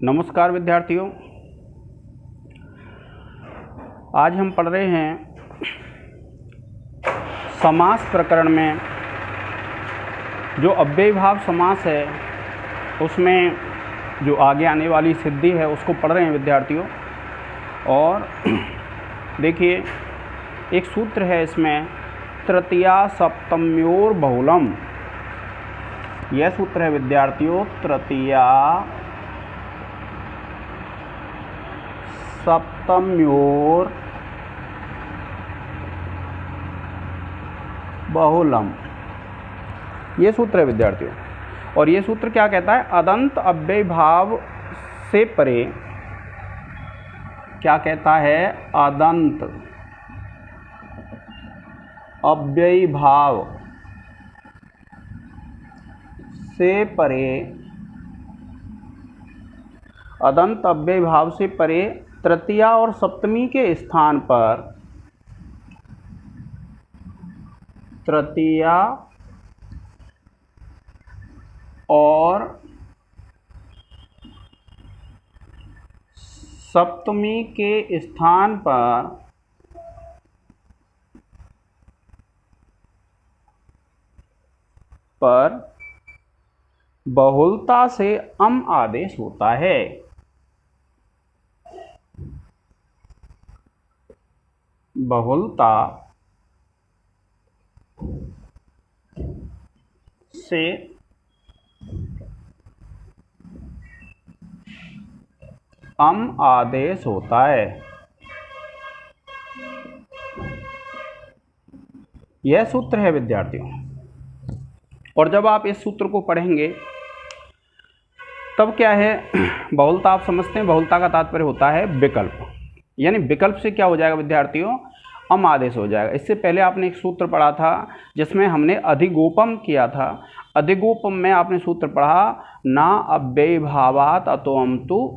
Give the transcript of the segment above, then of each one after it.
नमस्कार विद्यार्थियों, आज हम पढ़ रहे हैं समास प्रकरण में जो अव्ययीभाव समास है उसमें जो आगे आने वाली सिद्धि है उसको पढ़ रहे हैं विद्यार्थियों। और देखिए एक सूत्र है इसमें, तृतीया सप्तम्योर बहुलम। यह सूत्र है विद्यार्थियों, तृतीया सप्तम्योर बहुलम, ये सूत्र है विद्यार्थियों। और ये सूत्र क्या कहता है? अदंत अव्ययीभाव से परे, क्या कहता है? अदंत अव्ययीभाव से परे, अदंत अव्ययीभाव से परे तृतीया और सप्तमी के स्थान पर, तृतीया और सप्तमी के स्थान पर बहुलता से अम आदेश होता है। बहुलता से अम आदेश होता है। यह सूत्र है विद्यार्थियों। और जब आप इस सूत्र को पढ़ेंगे तब क्या है, बहुलता आप समझते हैं, बहुलता का तात्पर्य होता है विकल्प। यानी विकल्प से क्या हो जाएगा विद्यार्थियों? अम आदेश हो जाएगा। इससे पहले आपने एक सूत्र पढ़ा था जिसमें हमने अधिगोपम किया था। अधिगोपम में आपने सूत्र पढ़ा, ना अव्ययीभावात् अतोऽम तु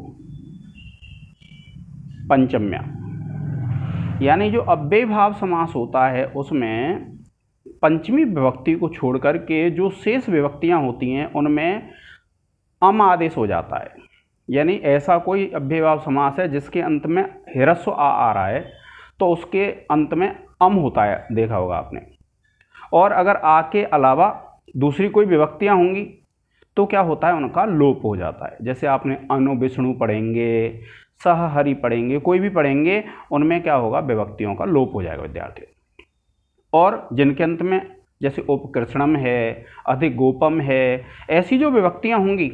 पंचम्या। यानी जो अव्ययीभाव समास होता है उसमें पंचमी विभक्ति को छोड़ करके जो शेष विभक्तियां होती हैं उनमें अम आदेश हो जाता है। यानी ऐसा कोई अव्ययीभाव समास है जिसके अंत में ह्रस्व आ रहा है तो उसके अंत में अम होता है, देखा होगा आपने। और अगर आ के अलावा दूसरी कोई विभक्तियां होंगी तो क्या होता है? उनका लोप हो जाता है। जैसे आपने अनु विष्णु पढ़ेंगे, सह हरि पढ़ेंगे, कोई भी पढ़ेंगे, उनमें क्या होगा? विभक्तियों का लोप हो जाएगा विद्यार्थियों। और जिनके अंत में जैसे उपकृष्णम है, अधिगोपम है, ऐसी जो विभक्तियां होंगी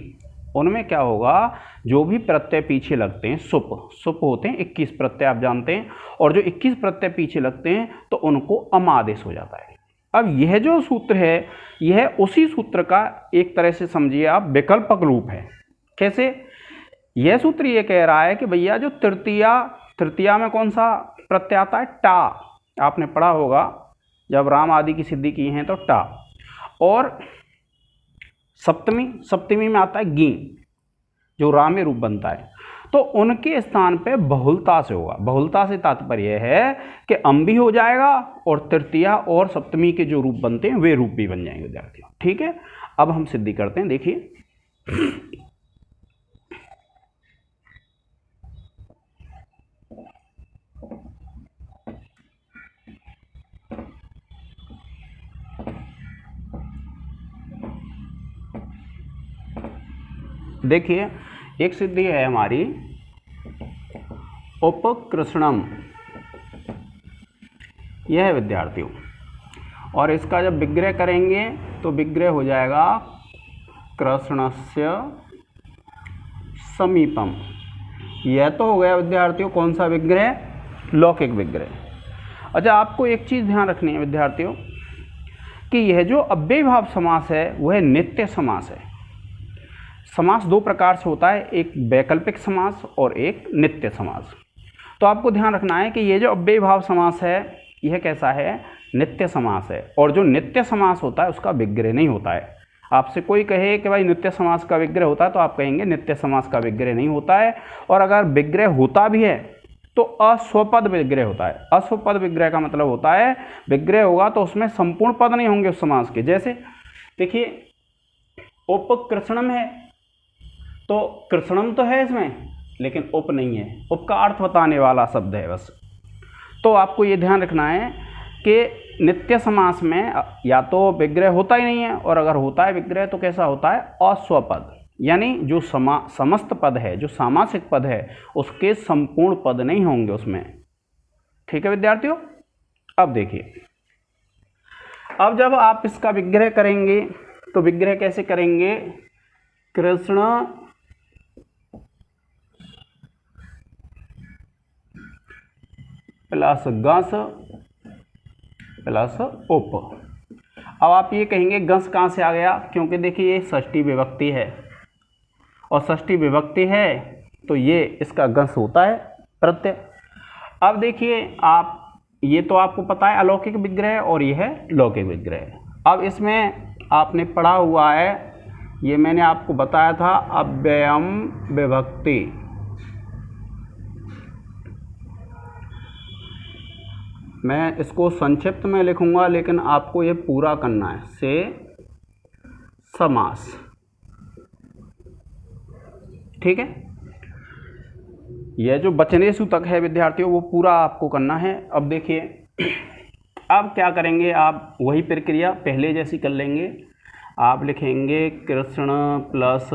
उनमें क्या होगा? जो भी प्रत्यय पीछे लगते हैं, सुप होते हैं 21 प्रत्यय, आप जानते हैं। और जो 21 प्रत्यय पीछे लगते हैं तो उनको अम आदेश हो जाता है। अब यह जो सूत्र है यह उसी सूत्र का एक तरह से समझिए आप विकल्पक रूप है। कैसे? यह सूत्र ये कह रहा है कि भैया जो तृतीया में कौन सा प्रत्यय आता है? टा। आपने पढ़ा होगा जब राम आदि की सिद्धि की हैं तो टा। और सप्तमी में आता है गी, जो रामे रूप बनता है। तो उनके स्थान पे बहुलता से होगा। बहुलता से तात्पर्य है कि अम भी हो जाएगा और तृतीया और सप्तमी के जो रूप बनते हैं वे रूप भी बन जाएंगे विद्यार्थियों। ठीक है, अब हम सिद्धि करते हैं। देखिए देखिए एक सिद्धि है हमारी, उपकृष्णम। यह है विद्यार्थियों। और इसका जब विग्रह करेंगे तो विग्रह हो जाएगा कृष्णस्य समीपम। यह तो हो गया विद्यार्थियों कौन सा विग्रह? लौकिक विग्रह। अच्छा, आपको एक चीज़ ध्यान रखनी है विद्यार्थियों कि यह जो अव्ययीभाव समास है वह नित्य समास है। समास दो प्रकार से होता है, एक वैकल्पिक समास और एक नित्य समास। तो आपको ध्यान रखना है कि ये जो अव्ययीभाव समास है यह कैसा है? नित्य समास है। और जो नित्य समास होता है उसका विग्रह नहीं होता है। आपसे कोई कहे कि भाई नित्य समास का विग्रह होता है तो आप कहेंगे नित्य समास का विग्रह नहीं होता है। और अगर विग्रह होता भी है तो अस्वपद विग्रह होता है। अस्वपद विग्रह का मतलब होता है विग्रह होगा तो उसमें संपूर्ण पद नहीं होंगे उस समास के। जैसे देखिए उपकृष्णम है तो कृष्णम तो है इसमें, लेकिन उप नहीं है, उप का अर्थ बताने वाला शब्द है बस। तो आपको ये ध्यान रखना है कि नित्य समास में या तो विग्रह होता ही नहीं है, और अगर होता है विग्रह तो कैसा होता है, अस्वपद, यानी जो समस्त पद है, जो सामासिक पद है, उसके संपूर्ण पद नहीं होंगे उसमें। ठीक है विद्यार्थियों। अब देखिए, अब जब आप इसका विग्रह करेंगे तो विग्रह कैसे करेंगे, कृष्ण प्लस गस प्लस उप। अब आप ये कहेंगे गस कहाँ से आ गया, क्योंकि देखिए ये षष्ठी विभक्ति है, और षष्ठी विभक्ति है तो ये इसका गस होता है प्रत्यय। अब देखिए आप, ये तो आपको पता है अलौकिक विग्रह और ये है लौकिक विग्रह। अब इसमें आपने पढ़ा हुआ है, ये मैंने आपको बताया था, अव्ययम विभक्ति। मैं इसको संक्षिप्त में लिखूंगा, लेकिन आपको ये पूरा करना है, से समास। ठीक है, यह जो वचनेषु तक है विद्यार्थियों वो पूरा आपको करना है। अब देखिए, अब क्या करेंगे, आप वही प्रक्रिया पहले जैसी कर लेंगे। आप लिखेंगे कृष्ण प्लस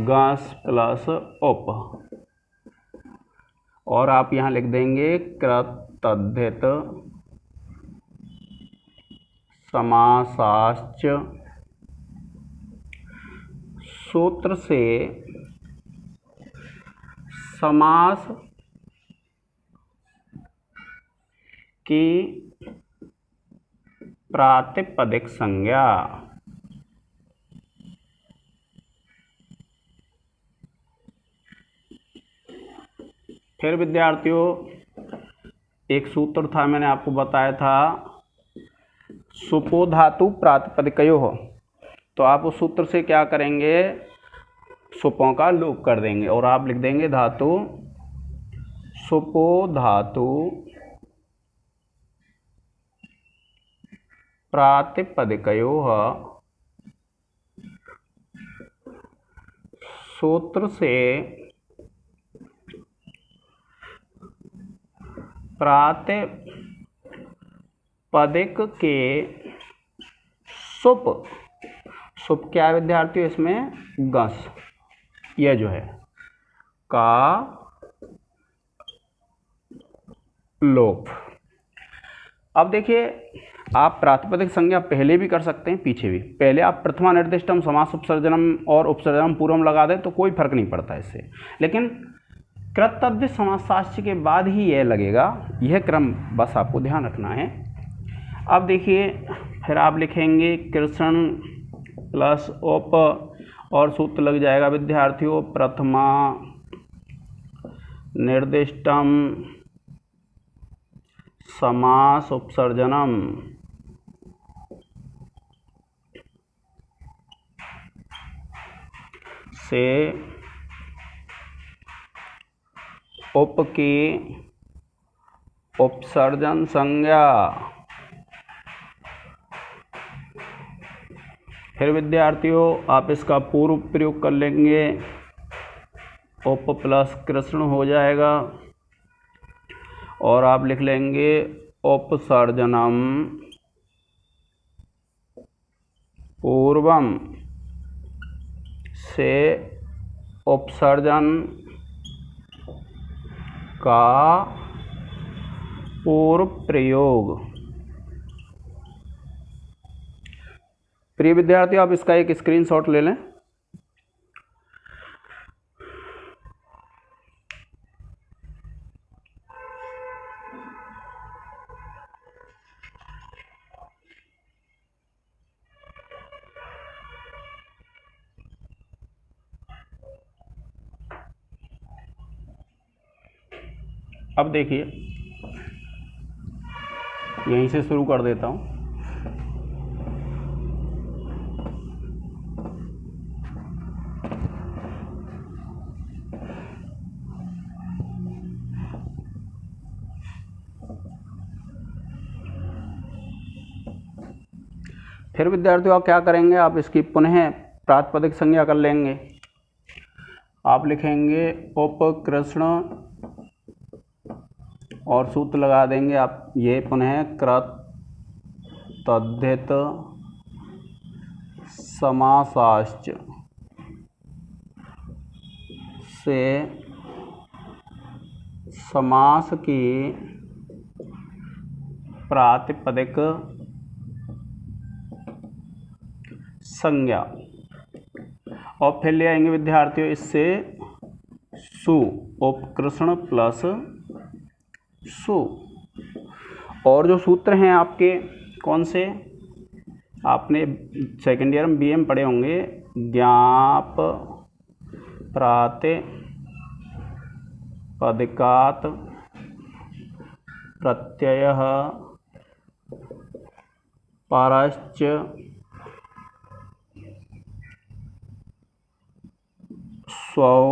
गस प्लस उप, और आप यहाँ लिख देंगे कृतद्धित समासाश्च सूत्र से समास की प्रातिपदिक संज्ञा। फिर विद्यार्थियों एक सूत्र था, मैंने आपको बताया था, सुपो धातु प्रातिपदिकयोः। तो आप उस सूत्र से क्या करेंगे, सुपों का लोप कर देंगे, और आप लिख देंगे धातु सुपो धातु प्रातिपदिकयोः सूत्र से प्रातिपदिक के सुप। सुप क्या है विद्यार्थियों, इसमें गस, यह जो है का लोप। अब देखिए, आप प्रातिपदिक संज्ञा पहले भी कर सकते हैं, पीछे भी। पहले आप प्रथमा निर्दिष्टम समास उपसर्जनम और उपसर्जनम पूर्वम लगा दें तो कोई फर्क नहीं पड़ता इससे, लेकिन कृतद्धित समासाश्च के बाद ही यह लगेगा। यह क्रम बस आपको ध्यान रखना है। अब देखिए, फिर आप लिखेंगे कृष्ण प्लस उप, और सूत्र लग जाएगा विद्यार्थियों प्रथमा निर्दिष्टम समास उपसर्जनम से उप की उपसर्जन संज्ञा। फिर विद्यार्थियों आप इसका पूर्व प्रयोग कर लेंगे, उप प्लस कृष्ण हो जाएगा, और आप लिख लेंगे उपसर्जनम पूर्वम से उपसर्जन का पूर्व प्रयोग। प्रिय विद्यार्थियों आप इसका एक स्क्रीनशॉट ले लें। अब देखिए, यहीं से शुरू कर देता हूं। फिर विद्यार्थियों आप क्या करेंगे, आप इसकी पुनः प्रातिपदिक संज्ञा कर लेंगे। आप लिखेंगे उपकृष्ण और सूत्र लगा देंगे आप, ये पुनः कृत तद्धित समासाश्च से समास की प्रातिपदिक संज्ञा। और फिर ले आएंगे विद्यार्थियों इससे सु, उपकृष्ण प्लस सु। और जो सूत्र हैं आपके कौन से, आपने सेकेंड ईयर में बीए में पढ़े होंगे, ज्ञाप प्रातिपदिकात प्रत्ययः परश्च स्वौ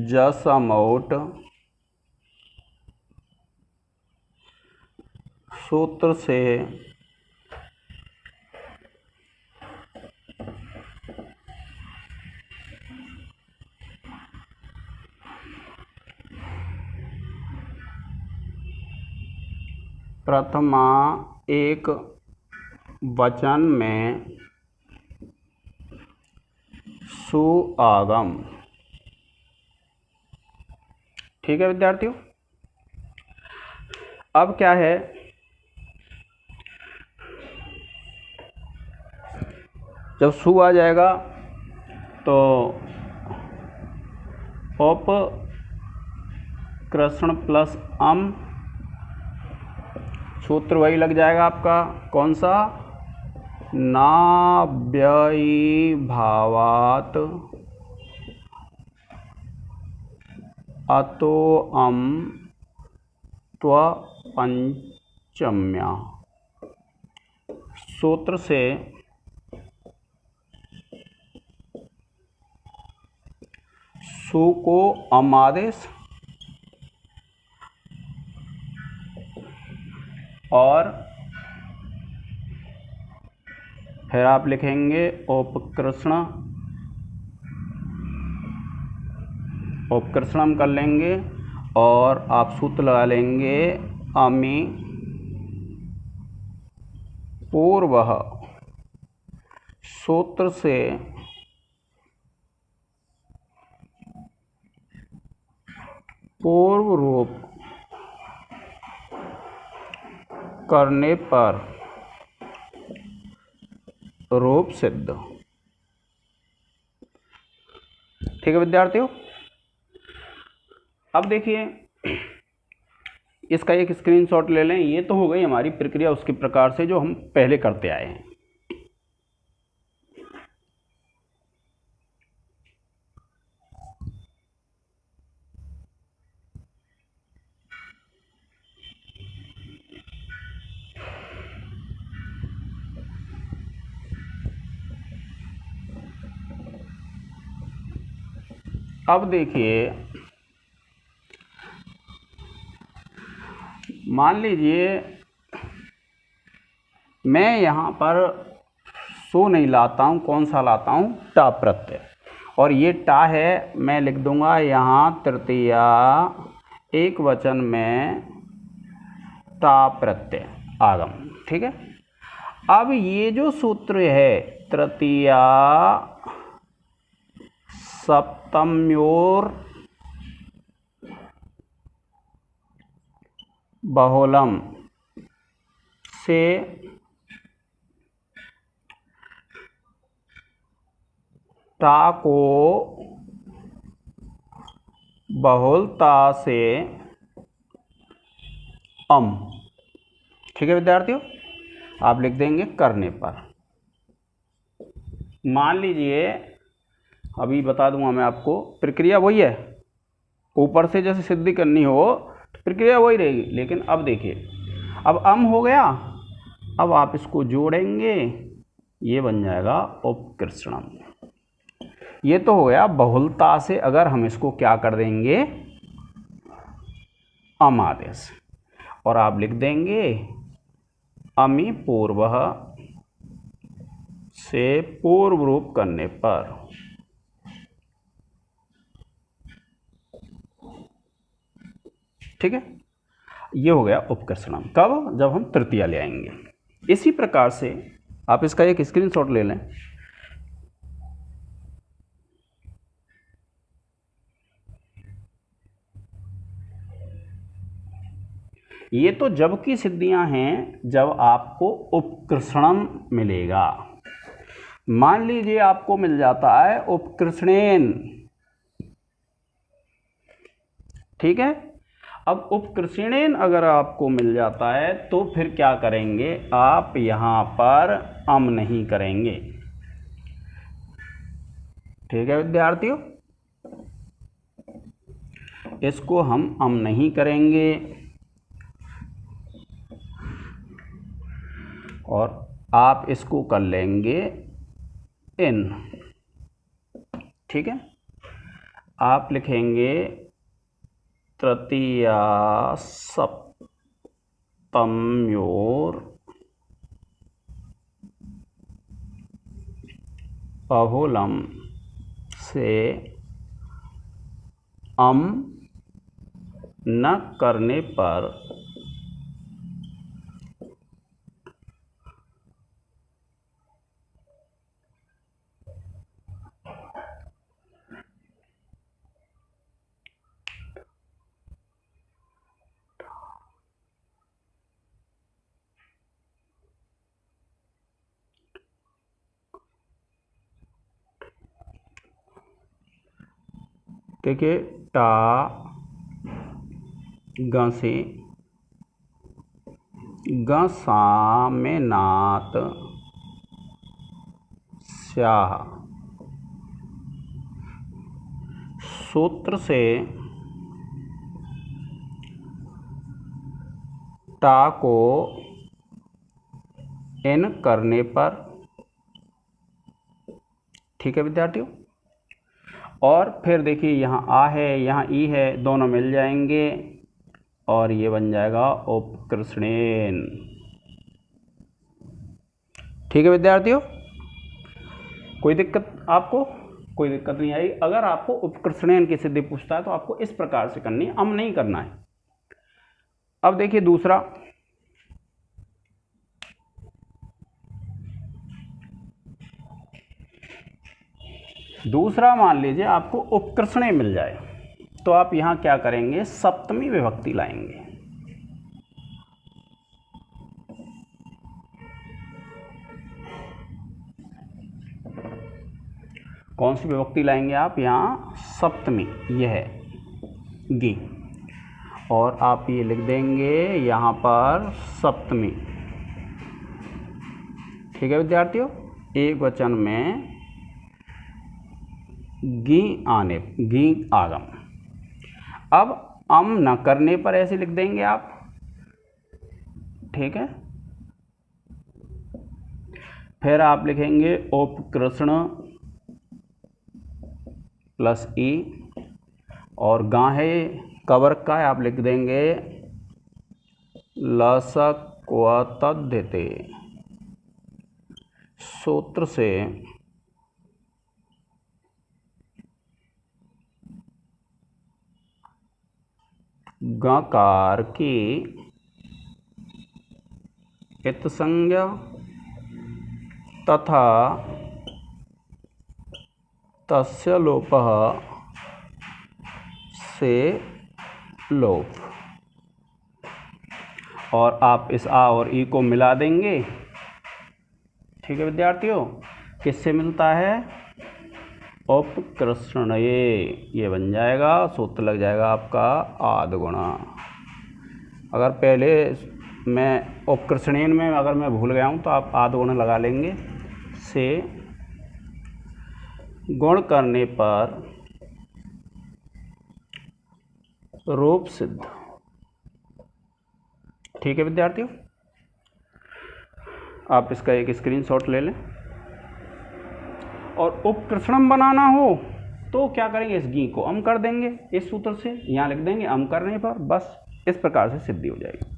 जसमौट। सूत्र से प्रथमा एक वचन में सुआगम। ठीक है विद्यार्थियों, अब क्या है, जब सु आ जाएगा तो उपकृष्ण प्लस अम, सूत्र वही लग जाएगा आपका, कौन सा, नाव्ययीभावात् अतो अम त्वपंचम्या। सूत्र से सु को अम आदेश और फिर आप लिखेंगे उपकृष्णम कर लेंगे और आप सूत्र लगा लेंगे अमी पूर्वः। सूत्र से पूर्व रूप करने पर रूप सिद्ध। ठीक है विद्यार्थियों, अब देखिए इसका एक स्क्रीनशॉट ले लें। ये तो हो गई हमारी प्रक्रिया उसके प्रकार से जो हम पहले करते आए हैं। अब देखिए, मान लीजिए मैं यहाँ पर सो नहीं लाता हूँ, कौन सा लाता हूँ, टा प्रत्यय। और ये टा है, मैं लिख दूंगा यहाँ तृतीया एक वचन में टा प्रत्यय आगम। ठीक है, अब ये जो सूत्र है तृतीया सप्तम्योर बहुलम से टा को बहुलता से अम। ठीक है विद्यार्थियों, आप लिख देंगे करने पर। मान लीजिए अभी बता दूंगा मैं आपको, प्रक्रिया वही है, ऊपर से जैसे सिद्धि करनी हो तो प्रक्रिया वही रहेगी। लेकिन अब देखिए, अब अम हो गया, अब आप इसको जोड़ेंगे, ये बन जाएगा उपकृष्णम। ये तो हो गया बहुलता से, अगर हम इसको क्या कर देंगे, अम आदेश, और आप लिख देंगे अमी पूर्वः से पूर्व रूप करने पर ठीक है, ये हो गया उपकर्षणम। कब? जब हम तृतीया ले आएंगे। इसी प्रकार से आप इसका एक स्क्रीनशॉट ले लें। ये तो जब की सिद्धियां हैं, जब आपको उपकृषणम मिलेगा। मान लीजिए आपको मिल जाता है उपकृषणेन, ठीक है। अब उपकृषणेन अगर आपको मिल जाता है तो फिर क्या करेंगे आप? यहां पर अम नहीं करेंगे, ठीक है विद्यार्थियों, इसको हम अम नहीं करेंगे और आप इसको कर लेंगे इन, ठीक है। आप लिखेंगे तृतीया सप्तम्योर बहुलम से अम न करने पर देखिए टा ग से ग सा में नात स्याह, सूत्र से टा को इन करने पर, ठीक है विद्यार्थियों। और फिर देखिए यहाँ आ है, यहाँ ई है, दोनों मिल जाएंगे और ये बन जाएगा उपकृषणेन, ठीक है विद्यार्थियों। कोई दिक्कत आपको? कोई दिक्कत नहीं आई। अगर आपको उपकृषणेन की सिद्धि पूछता है तो आपको इस प्रकार से करनी है, अम नहीं करना है। अब देखिए दूसरा, मान लीजिए आपको उपकृषणे मिल जाए तो आप यहां क्या करेंगे? सप्तमी विभक्ति लाएंगे। कौन सी विभक्ति लाएंगे आप? यहां सप्तमी, यह है गी, और आप ये लिख देंगे यहां पर सप्तमी, ठीक है विद्यार्थियों। एक वचन में गी आने, गी आगम। अब अम न करने पर ऐसे लिख देंगे आप, ठीक है। फिर आप लिखेंगे उपकृषण प्लस ई, और गाहे कवर का आप लिख देंगे लसक्वतद्धिते, सूत्र से गकार की इत संज्ञा तथा तस्य लोपः से लोप, और आप इस आ और ई को मिला देंगे, ठीक है विद्यार्थियों। किससे मिलता है? उपकृषणये, ये बन जाएगा, सूत्र लग जाएगा आपका आद्गुणा। अगर पहले मैं उपकृषणेन में अगर मैं भूल गया हूँ तो आप आद्गुण लगा लेंगे। से गुण करने पर रूप सिद्ध, ठीक है विद्यार्थियों। आप इसका एक स्क्रीनशॉट ले लें। और उपकृषणम बनाना हो तो क्या करेंगे? इस गी को अम कर देंगे, इस सूत्र से यहाँ लिख देंगे अम करने पर, बस इस प्रकार से सिद्धि हो जाएगी।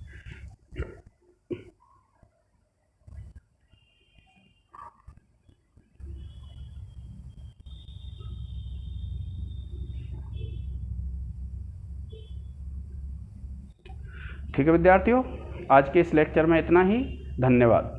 ठीक है विद्यार्थियों, आज के इस लेक्चर में इतना ही। धन्यवाद।